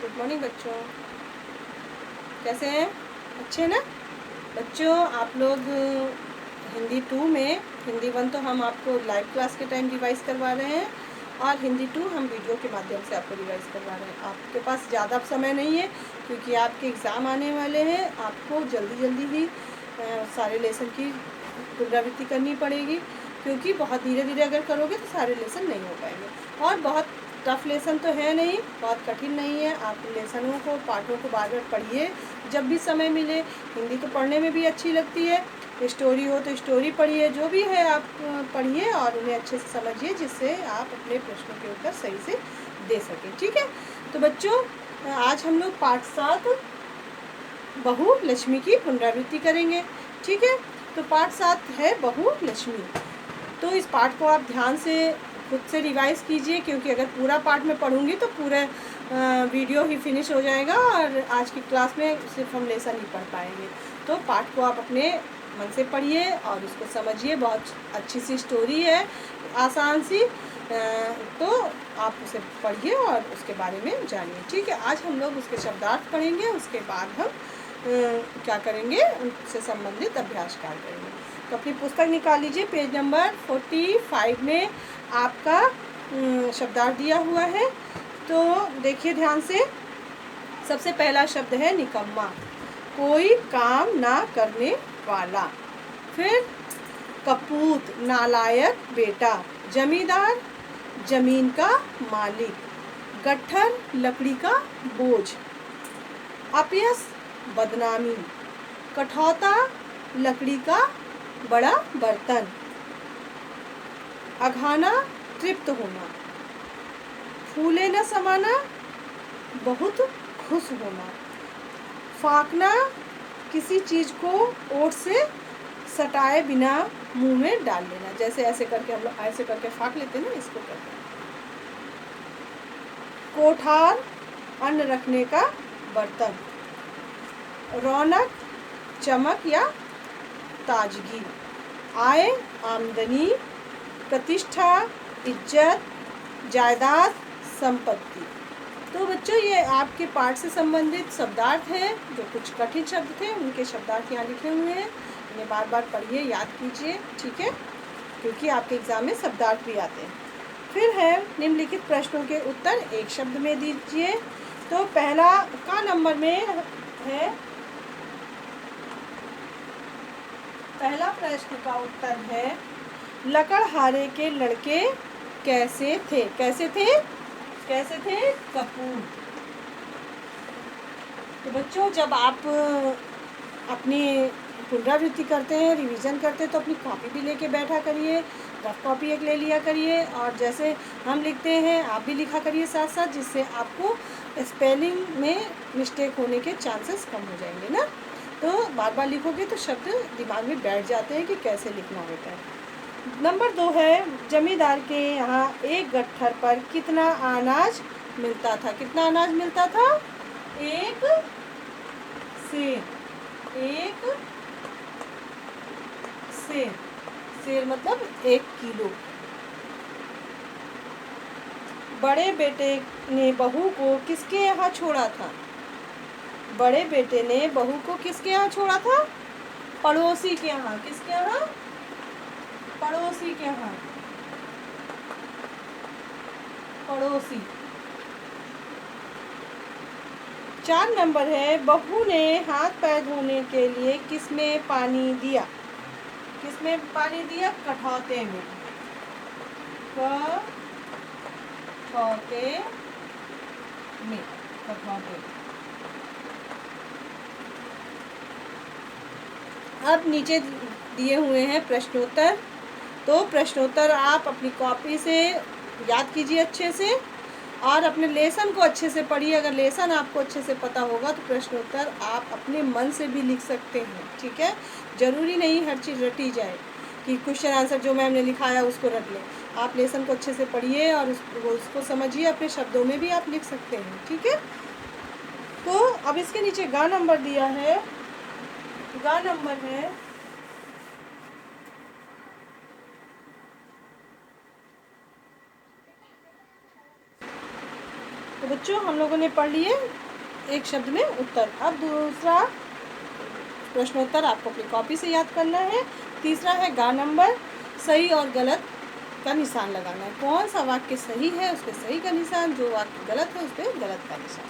Good morning बच्चों, कैसे हैं? अच्छे ना बच्चों? आप लोग हिंदी 2 में हिंदी 1 तो हम आपको लाइव क्लास के टाइम रिवाइज़ करवा रहे हैं और हिंदी 2 हम वीडियो के माध्यम से आपको रिवाइज़ करवा रहे हैं। आपके पास ज़्यादा समय नहीं है क्योंकि आपके एग्ज़ाम आने वाले हैं। आपको जल्दी ही सारे लेसन की पुनरावृत्ति करनी पड़ेगी क्योंकि बहुत धीरे धीरे अगर करोगे तो सारे लेसन नहीं हो पाएंगे। और बहुत टफ़ लेसन तो है नहीं, बहुत कठिन नहीं है। आप लेसनों को, पाठों को बार बार पढ़िए जब भी समय मिले। हिंदी तो पढ़ने में भी अच्छी लगती है, स्टोरी हो तो स्टोरी पढ़िए, जो भी है आप पढ़िए और उन्हें अच्छे से समझिए जिससे आप अपने प्रश्नों के उत्तर सही से दे सकें। ठीक है, तो बच्चों आज हम लोग पाठ 7 बहु लक्ष्मी की पुनरावृत्ति करेंगे। ठीक है, तो पाठ 7 है बहु लक्ष्मी। तो इस पाठ को आप ध्यान से खुद से रिवाइज़ कीजिए क्योंकि अगर पूरा पाठ मैं पढ़ूंगी तो पूरा वीडियो ही फिनिश हो जाएगा और आज की क्लास में सिर्फ हम लेसन ही पढ़ पाएंगे। तो पाठ को आप अपने मन से पढ़िए और उसको समझिए। बहुत अच्छी सी स्टोरी है, आसान सी, तो आप उसे पढ़िए और उसके बारे में जानिए। ठीक है, आज हम लोग उसके शब्दार्थ पढ़ेंगे, उसके बाद हम क्या करेंगे, उनसे संबंधित अभ्यास कार्य करेंगे। तो अपनी पुस्तक निकाल लीजिए, पेज नंबर 45 में आपका शब्दार्थ दिया हुआ है। तो देखिए ध्यान से। सबसे पहला शब्द है निकम्मा, कोई काम ना करने वाला। फिर कपूत, नालायक बेटा। जमींदार, जमीन का मालिक। गट्ठर, लकड़ी का बोझ। अपयस, बदनामी। कठौता, लकड़ी का बड़ा बर्तन। अघाना, तृप्त होना। फूले न समाना, बहुत खुश होना। फाँकना, किसी चीज़ को ओठ से सटाए बिना मुंह में डाल लेना। जैसे ऐसे करके हम लोग ऐसे करके फाँक लेते हैं ना, इसको कहते हैं। कोठार, अन्न रखने का बर्तन। रौनक, चमक या ताजगी। आय, आमदनी। प्रतिष्ठा, इज्जत, जायदाद, संपत्ति। तो बच्चों ये आपके पाठ से संबंधित शब्दार्थ है। जो कुछ कठिन शब्द थे उनके शब्दार्थ यहाँ लिखे हुए हैं, इन्हें बार बार पढ़िए, याद कीजिए। ठीक है, क्योंकि आपके एग्जाम में शब्दार्थ भी आते हैं। फिर है निम्नलिखित प्रश्नों के उत्तर एक शब्द में दीजिए। तो पहला का नंबर में है, पहला प्रश्न का उत्तर है लकड़हारे के लड़के कैसे थे? कैसे थे? कैसे थे? कपूत। तो बच्चों जब आप अपनी पुनरावृत्ति करते हैं, रिवीजन करते हैं, तो अपनी कॉपी भी लेके बैठा करिए, रफ कॉपी एक ले लिया करिए और जैसे हम लिखते हैं आप भी लिखा करिए साथ साथ, जिससे आपको स्पेलिंग में मिस्टेक होने के चांसेस कम हो जाएंगे ना। तो बार बार लिखोगे तो शब्द दिमाग में बैठ जाते हैं कि कैसे लिखना होता है। नंबर 2 है, जमींदार के यहाँ एक गट्ठर पर कितना अनाज मिलता था? कितना अनाज मिलता था? एक सेर। एक सेर, सेर मतलब 1 किलो। बड़े बेटे ने बहू को किसके यहाँ छोड़ा था? बड़े बेटे ने बहू को किसके यहाँ छोड़ा था? पड़ोसी के यहाँ। किसके यहाँ? पड़ोसी के यहाँ। पड़ोसी। 4 नंबर है, बहू ने हाथ पैर धोने के लिए किसमें पानी दिया? किसमें पानी दिया? कठौते में। कठौते में। कठौते। अब नीचे दिए हुए हैं प्रश्नोत्तर। तो प्रश्नोत्तर आप अपनी कॉपी से याद कीजिए अच्छे से और अपने लेसन को अच्छे से पढ़िए। अगर लेसन आपको अच्छे से पता होगा तो प्रश्नोत्तर आप अपने मन से भी लिख सकते हैं। ठीक है, ज़रूरी नहीं हर चीज़ रटी जाए कि क्वेश्चन आंसर जो मैम ने लिखाया उसको रट लें। आप लेसन को अच्छे से पढ़िए और उसको समझिए, अपने शब्दों में भी आप लिख सकते हैं। ठीक है, तो अब इसके नीचे गा नंबर दिया है। गा नंबर है तो बच्चों हम लोगों ने पढ़ लिए एक शब्द में उत्तर। अब दूसरा प्रश्नोत्तर आपको अपनी कॉपी से याद करना है। तीसरा है गा नंबर, सही और गलत का निशान लगाना है। कौन सा वाक्य सही है उस पर सही का निशान, जो वाक्य गलत है उस पर गलत का निशान।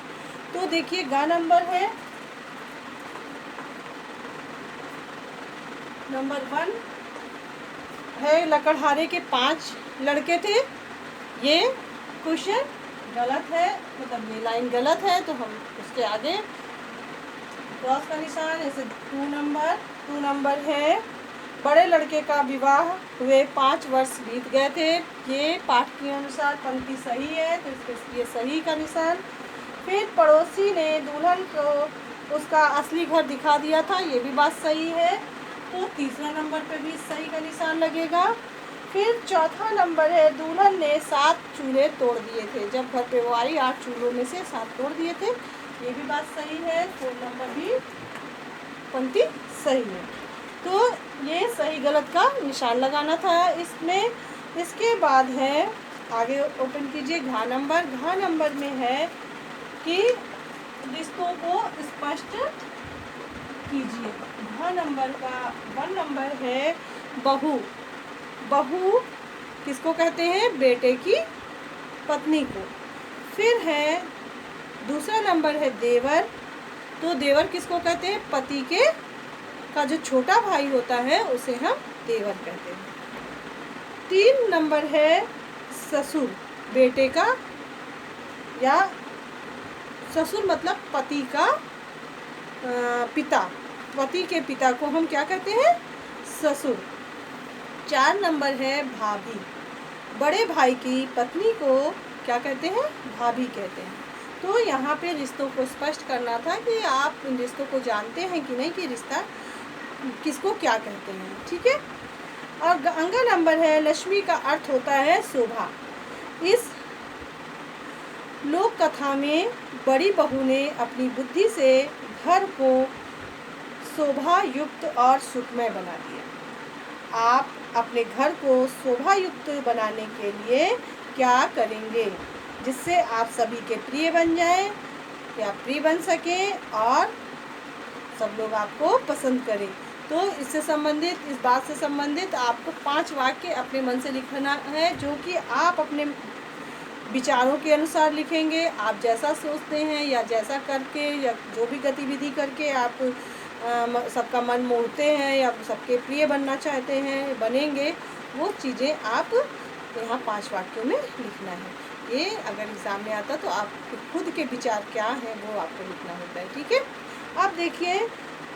तो देखिए गा नंबर है नंबर 1 है, लकड़हारे के 5 लड़के थे। ये क्वेश्चन गलत है, मतलब ये लाइन गलत है, तो हम उसके आगे क्रॉस का निशान। ऐसे 2 नंबर है, बड़े लड़के का विवाह हुए 5 वर्ष बीत गए थे। ये पाठ के अनुसार पंक्ति सही है, तो इसके ये सही का निशान। फिर पड़ोसी ने दुल्हन को उसका असली घर दिखा दिया था, ये भी बात सही है, तो तीसरा नंबर पे भी सही का निशान लगेगा। फिर चौथा नंबर है, दुल्हन ने 7 चूल्हे तोड़ दिए थे। जब घर पे वो आई 8 चूल्हों में से 7 तोड़ दिए थे, ये भी बात सही है, 4 नंबर भी पंक्ति सही है। तो ये सही गलत का निशान लगाना था इसमें। इसके बाद है, आगे ओपन कीजिए घा नंबर। घा नंबर में है कि रिश्तों को स्पष्ट कीजिए। घा नंबर का 1 नंबर है बहू। बहू किसको कहते हैं? बेटे की पत्नी को। फिर है दूसरा नंबर है देवर। तो देवर किसको कहते हैं? पति के का जो छोटा भाई होता है उसे हम देवर कहते हैं। 3 नंबर है ससुर। बेटे का, या ससुर मतलब पति का पिता, पति के पिता को हम क्या कहते हैं? ससुर। 4 नंबर है भाभी। बड़े भाई की पत्नी को क्या कहते हैं? भाभी कहते हैं। तो यहाँ पे रिश्तों को स्पष्ट करना था कि आप इन रिश्तों को जानते हैं कि नहीं, कि रिश्ता किसको क्या कहते हैं। ठीक है। और अंगा नंबर है लक्ष्मी का अर्थ होता है शोभा। इस लोक कथा में बड़ी बहू ने अपनी बुद्धि से घर को शोभा युक्त और सुखमय बना दिया। आप अपने घर को शोभा युक्त बनाने के लिए क्या करेंगे जिससे आप सभी के प्रिय बन जाएं, या प्रिय बन सके और सब लोग आपको पसंद करें। तो इससे संबंधित, इस बात से संबंधित आपको 5 वाक्य अपने मन से लिखना है, जो कि आप अपने विचारों के अनुसार लिखेंगे। आप जैसा सोचते हैं या जैसा करके या जो भी गतिविधि करके आप सबका मन मोड़ते हैं या सबके प्रिय बनना चाहते हैं, बनेंगे, वो चीज़ें आप यहाँ 5 वाक्यों में लिखना है। ये अगर एग्ज़ाम में आता तो आपके खुद के विचार क्या हैं वो आपको लिखना होता है। ठीक है। अब देखिए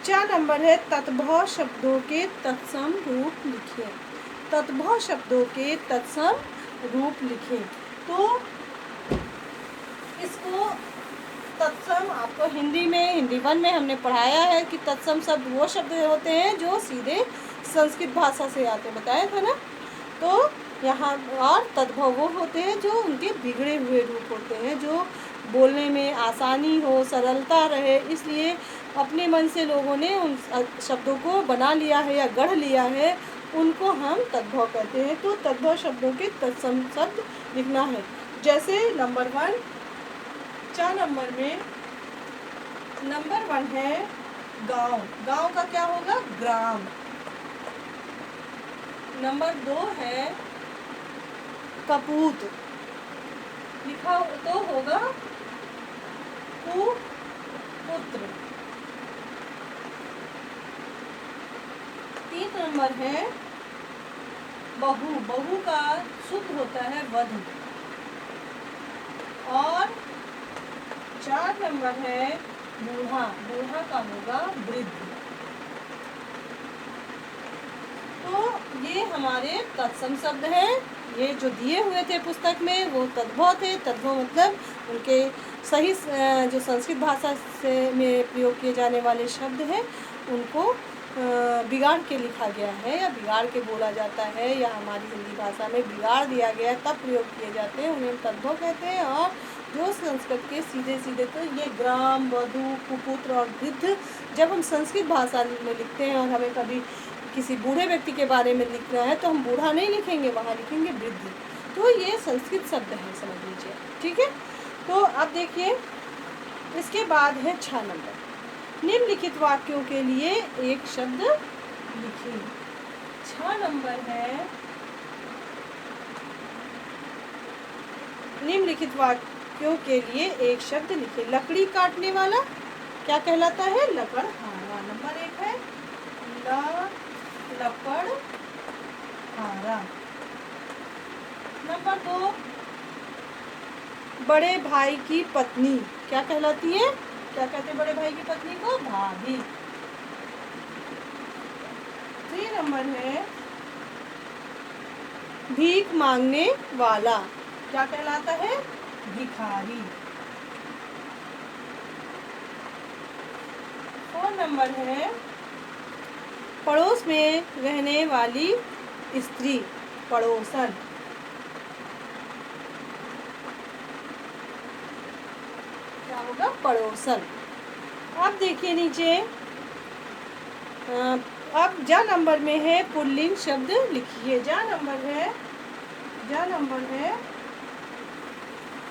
4 नंबर है तत्भव शब्दों के तत्सम रूप लिखें। तत्भव शब्दों के तत्सम रूप लिखें। तो इसको तत्सम आपको हिंदी में, हिंदी 1 में हमने पढ़ाया है कि तत्सम शब्द वो शब्द होते हैं जो सीधे संस्कृत भाषा से आते, बताया था ना। तो यहाँ और तद्भव वो होते हैं जो उनके बिगड़े हुए रूप होते हैं, जो बोलने में आसानी हो, सरलता रहे, इसलिए अपने मन से लोगों ने उन शब्दों को बना लिया है या गढ़ लिया है, उनको हम तद्भव कहते हैं। तो तद्भव शब्दों के तत्सम शब्द लिखना है। जैसे नंबर 1, 4 नंबर में नंबर 1 है गांव। गांव का क्या होगा? ग्राम। नंबर 2 है कपूत, लिखा तो होगा कुपुत्र। 3 नंबर है बहू। बहू का शुद्ध होता है वधू। और 4 नंबर है बूढ़ा। बूढ़ा का होगा वृद्ध। तो ये हमारे तत्सम शब्द हैं। ये जो दिए हुए थे पुस्तक में वो तद्भव थे। तद्भव मतलब उनके सही जो संस्कृत भाषा से में प्रयोग किए जाने वाले शब्द हैं उनको बिगाड़ के लिखा गया है या बिगाड़ के बोला जाता है, या हमारी हिंदी भाषा में बिगाड़ दिया गया है तब प्रयोग किए जाते हैं, उन्हें तद्भव कहते हैं। और जो संस्कृत के सीधे सीधे, तो ये ग्राम, वधू, कुपुत्र और वृद्ध जब हम संस्कृत भाषा में लिखते हैं और हमें कभी किसी बूढ़े व्यक्ति के बारे में लिखना है तो हम बूढ़ा नहीं लिखेंगे, वहाँ लिखेंगे वृद्ध। तो ये संस्कृत शब्द है, समझ लीजिए। ठीक है। तो अब देखिए, इसके बाद है 6 नंबर। निम्नलिखित वाक्यों के लिए एक शब्द लिखिए। 6 नंबर है, निम्नलिखित वाक्यों के लिए एक शब्द लिखिए। लकड़ी काटने वाला क्या कहलाता है? लकड़हारा। नंबर 1 है लकड़हारा। नंबर 2, बड़े भाई की पत्नी क्या कहलाती है? क्या कहते हैं बड़े भाई की पत्नी को? भाभी। 3 नंबर है, भीख मांगने वाला क्या कहलाता है? भिखारी। 4 नंबर है, पड़ोस में रहने वाली स्त्री पड़ोसन क्या होगा? पड़ोसन। अब देखिए नीचे, अब जा नंबर में है पुल्लिंग शब्द लिखिए। जा नंबर है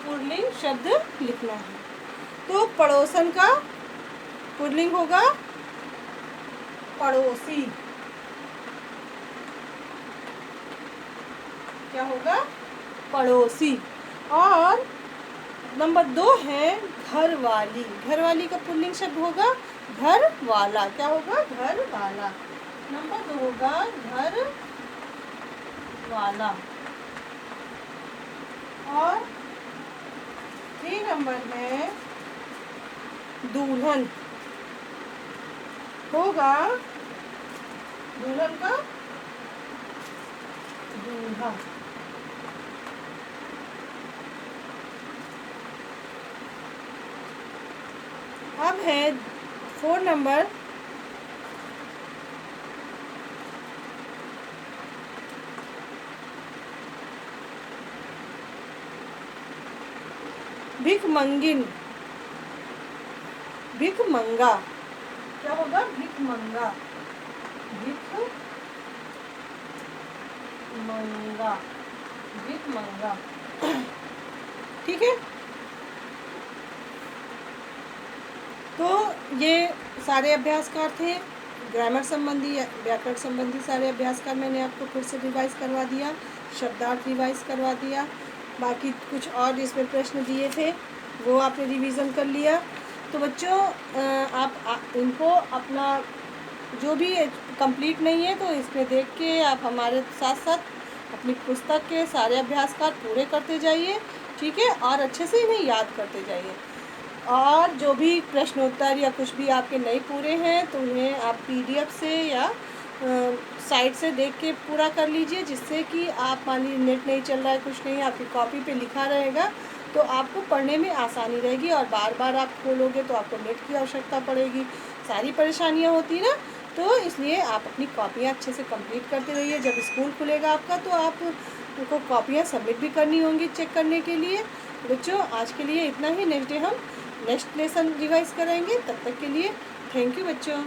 पुल्लिंग शब्द लिखना है। तो पड़ोसन का पुल्लिंग होगा पड़ोसी। क्या होगा? पड़ोसी। और नंबर 2 है घरवाली। घरवाली का पुल्लिंग शब्द होगा घर वाला। क्या होगा? घर वाला। नंबर 2 होगा घर वाला। और 3 नंबर है दुल्हन होगा दुल्हन का दूल्हा। अब है 4 नंबर, भिखमंगिन भिखमंगा। क्या होगा? भिखमंगा। भिखमंगा। ठीक है। तो ये सारे अभ्यासकार थे, ग्रामर संबंधी, व्याकरण संबंधी सारे अभ्यासकार मैंने आपको फिर से रिवाइज करवा दिया, शब्दार्थ रिवाइज करवा दिया। बाकी कुछ और इसमें प्रश्न दिए थे वो आपने रिवीजन कर लिया। तो बच्चों, आप इनको अपना जो भी कंप्लीट नहीं है तो इसमें देख के आप हमारे साथ साथ अपनी पुस्तक के सारे अभ्यासकार पूरे करते जाइए। ठीक है। और अच्छे से इन्हें याद करते जाइए। और जो भी प्रश्नोत्तर या कुछ भी आपके नहीं पूरे हैं तो उन्हें आप PDF से या साइट से देख के पूरा कर लीजिए, जिससे कि आप मान लीजिए नेट नहीं चल रहा है, कुछ नहीं, आपकी कॉपी पे लिखा रहेगा तो आपको पढ़ने में आसानी रहेगी। और बार बार आप खोलोगे तो आपको नेट की आवश्यकता पड़ेगी, सारी परेशानियाँ होती ना। तो इसलिए आप अपनी कॉपियाँ अच्छे से कंप्लीट करते रहिए। जब स्कूल खुलेगा आपका तो आपको कॉपियाँ सबमिट भी करनी होंगी चेक करने के लिए। बच्चों, आज के लिए इतना ही। नेक्स्ट डे हम नेक्स्ट लेसन रिवाइज करेंगे। तब तक के लिए थैंक यू बच्चों।